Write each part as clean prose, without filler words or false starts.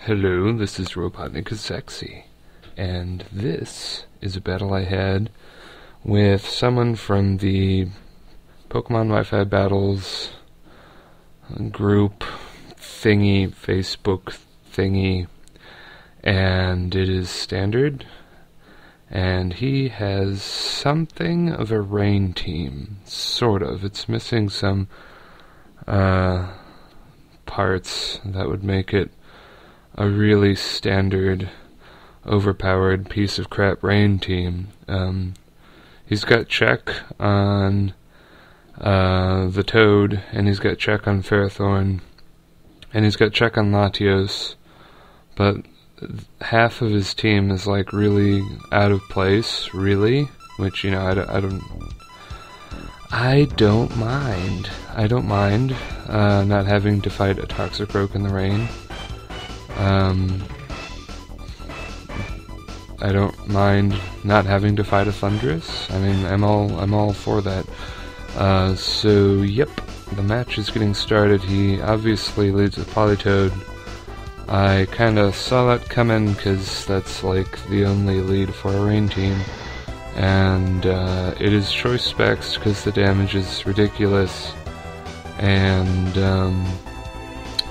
Hello, this is RobotnikIsSexy, and this is a battle I had with someone from the Pokemon Wi-Fi Battles group thingy, Facebook thingy, and it is standard, and he has something of a rain team, sort of. It's missing some parts that would make it a really standard, overpowered piece of crap rain team. He's got check on the Toad, and he's got check on Ferrothorn, and he's got check on Latios, but half of his team is like really out of place, really, which, you know, I don't mind. I don't mind not having to fight a Toxicroak in the rain. I don't mind not having to fight a Thundurus. I mean, I'm all for that. So yep, the match is getting started. He obviously leads with Politoed. I kinda saw that coming because that's like the only lead for a rain team, and it is choice specs because the damage is ridiculous, and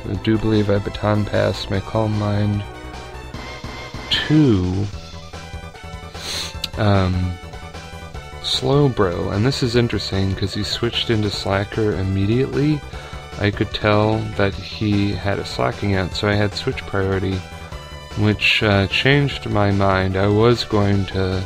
I do believe I baton passed my Calm Mind to Slowbro, and this is interesting because he switched into Slacker immediately. I could tell that he had a slacking out, so I had switch priority, which changed my mind. I was going to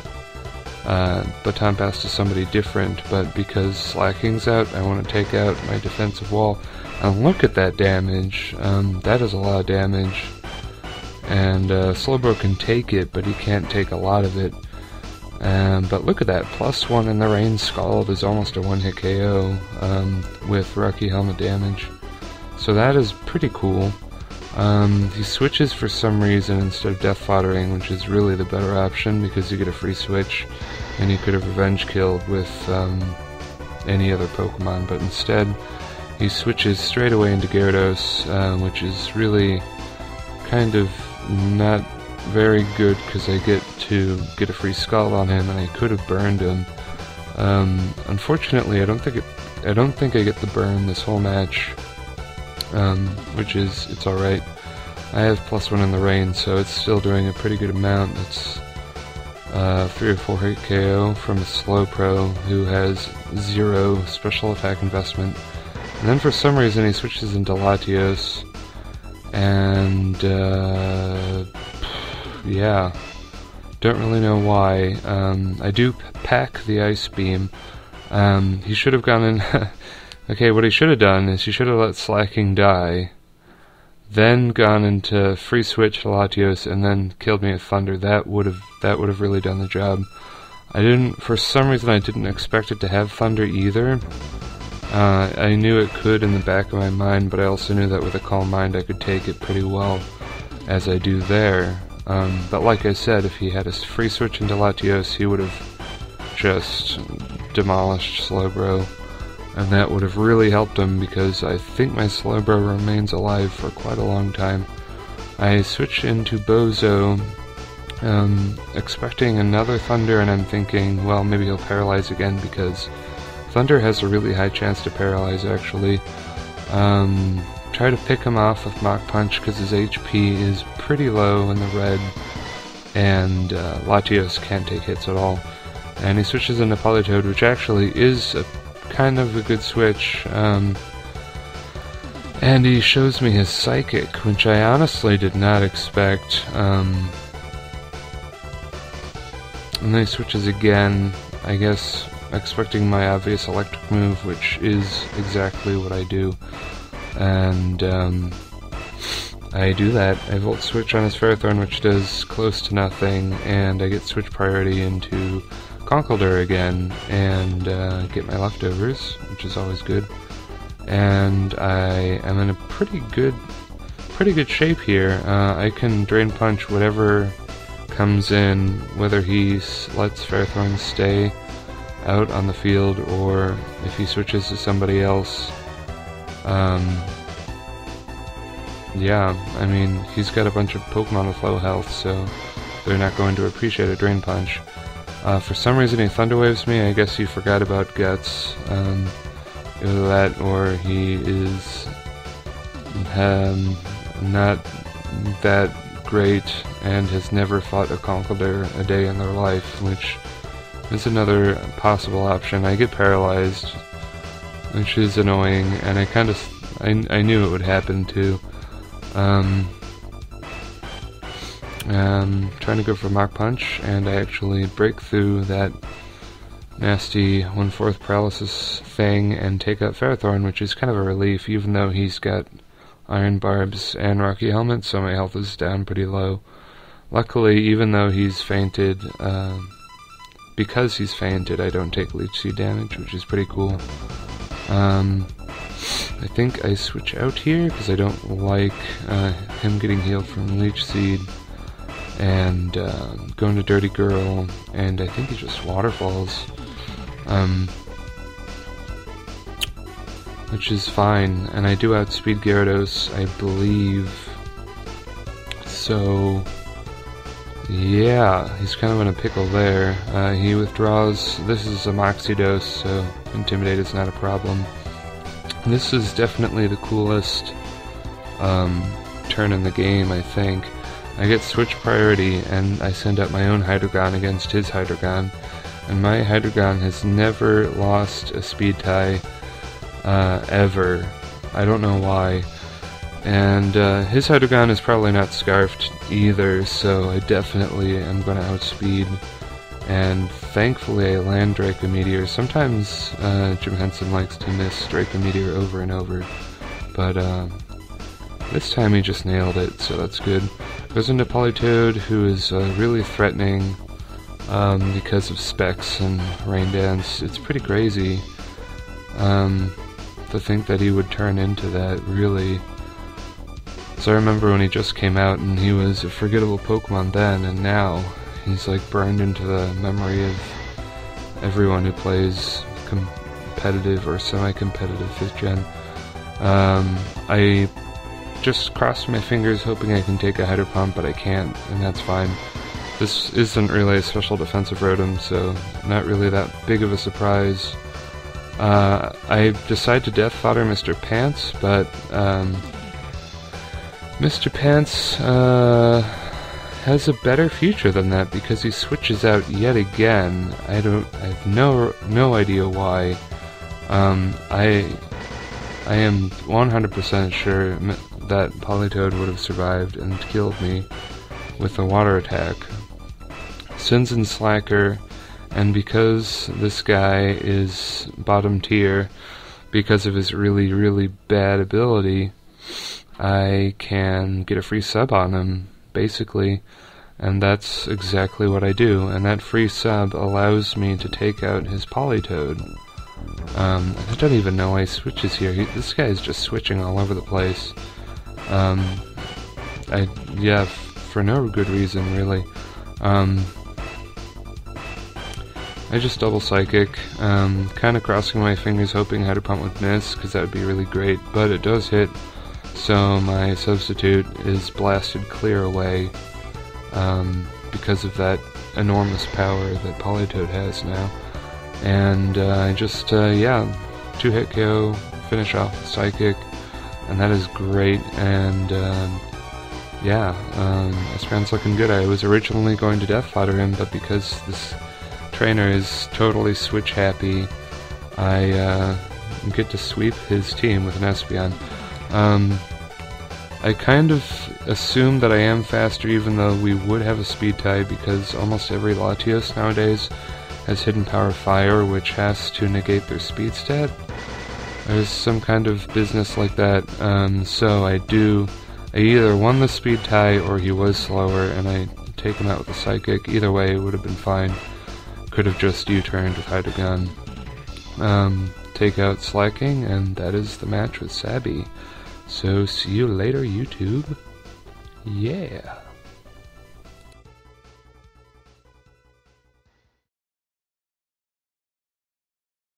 baton pass to somebody different, but because slacking's out, I want to take out my defensive wall. And look at that damage. That is a lot of damage. And Slowbro can take it, but he can't take a lot of it. But look at that. +1 in the Rain Scald is almost a one-hit KO with Rocky Helmet damage. So that is pretty cool. He switches for some reason instead of Death Foddering, which is really the better option because you get a free switch, and you could have Revenge Killed with any other Pokemon, but instead he switches straight away into Gyarados, which is really kind of not very good because I get to get a free Scald on him, and I could have burned him. Unfortunately, I don't think I get the burn this whole match, which is, it's alright. I have +1 in the rain, so it's still doing a pretty good amount. It's 3 or 4 hit KO from a Slowbro who has 0 special attack investment. And then for some reason he switches into Latios, and yeah, don't really know why. I do pack the Ice Beam. He should have gone in... Okay, what he should have done is he should have let Slacking die, then gone into free switch to Latios, and then killed me with Thunder. That would have really done the job. For some reason I didn't expect it to have Thunder either. I knew it could in the back of my mind, but I also knew that with a Calm Mind I could take it pretty well, as I do there. But like I said, if he had a free switch into Latios, he would have just demolished Slowbro, and that would have really helped him because I think my Slowbro remains alive for quite a long time. I switch into Bozo, expecting another Thunder, and I'm thinking, well, maybe he'll paralyze again because Thunder has a really high chance to paralyze, actually. Try to pick him off with Mach Punch because his HP is pretty low in the red, and Latios can't take hits at all. And he switches into Politoed, which actually is kind of a good switch. And he shows me his Psychic, which I honestly did not expect. And then he switches again, I guess expecting my obvious electric move, which is exactly what I do. And I do that. I Volt Switch on his Ferrothorn, which does close to nothing, and I get switch priority into Conkeldurr again, and get my leftovers, which is always good. And I am in a pretty good shape here. I can Drain Punch whatever comes in, whether he lets Ferrothorn stay out on the field, or if he switches to somebody else, yeah, I mean, he's got a bunch of Pokemon with low health, so they're not going to appreciate a Drain Punch. For some reason he Thunder Waves me. I guess he forgot about Guts. Either that or he is not that great and has never fought a Conkeldurr a day in their life, which is another possible option. I get paralyzed, which is annoying, and I knew it would happen too. Trying to go for Mach Punch, and I actually break through that nasty 1/4 paralysis thing and take out Ferrothorn, which is kind of a relief, even though he's got Iron Barbs and Rocky Helmet, so my health is down pretty low. Luckily, even though he's fainted, because he's fainted, I don't take Leech Seed damage, which is pretty cool. I think I switch out here, because I don't like him getting healed from Leech Seed, and going to Dirty Girl, and I think he just Waterfalls. Which is fine, and I do outspeed Gyarados, I believe. So, yeah, he's kind of in a pickle there. He withdraws. This is a Moxie Dose, so Intimidate is not a problem. This is definitely the coolest turn in the game, I think. I get switch priority, and I send out my own Hydreigon against his Hydreigon, and my Hydreigon has never lost a speed tie ever. I don't know why. And his Hydreigon is probably not Scarfed either, so I definitely am going to outspeed. And thankfully I land Draco Meteor. Sometimes Jim Henson likes to miss Draco Meteor over and over, but this time he just nailed it, so that's good. Goes into Politoed, who is really threatening because of Specs and Rain Dance. It's pretty crazy to think that he would turn into that, really. So I remember when he just came out and he was a forgettable Pokemon then, and now he's like burned into the memory of everyone who plays competitive or semi-competitive 5th gen. I just crossed my fingers hoping I can take a Hydro Pump, but I can't, and that's fine. This isn't really a special defensive Rotom, so not really that big of a surprise. I decide to Death Fodder Mr. Pants, but Mr. Pants has a better future than that because he switches out yet again. I have no idea why. I am 100% sure that Politoed would have survived and killed me with a water attack. Sins and Slacker, and because this guy is bottom tier, because of his really, really bad ability, I can get a free sub on him, basically, and that's exactly what I do, and that free sub allows me to take out his Politoed. I don't even know why he switches here. This guy is just switching all over the place. Yeah, for no good reason, really. I just double Psychic, kind of crossing my fingers hoping Hydro Pump would miss, because that would be really great, but it does hit, so my substitute is blasted clear away, because of that enormous power that Politoed has now. And I just, yeah, 2-hit KO, finish off with Psychic, and that is great, and yeah, this man's looking good. I was originally going to Death Fodder him, but because this trainer is totally switch happy, I get to sweep his team with an Espeon. I kind of assume that I am faster, even though we would have a speed tie, because almost every Latios nowadays has Hidden Power Fire, which has to negate their speed stat. There's some kind of business like that, so I either won the speed tie or he was slower, and I take him out with a Psychic. Either way, it would have been fine. Could have just U-turned with Hydreigon. Take out Slacking, and that is the match with Sabby. So see you later, YouTube. Yeah.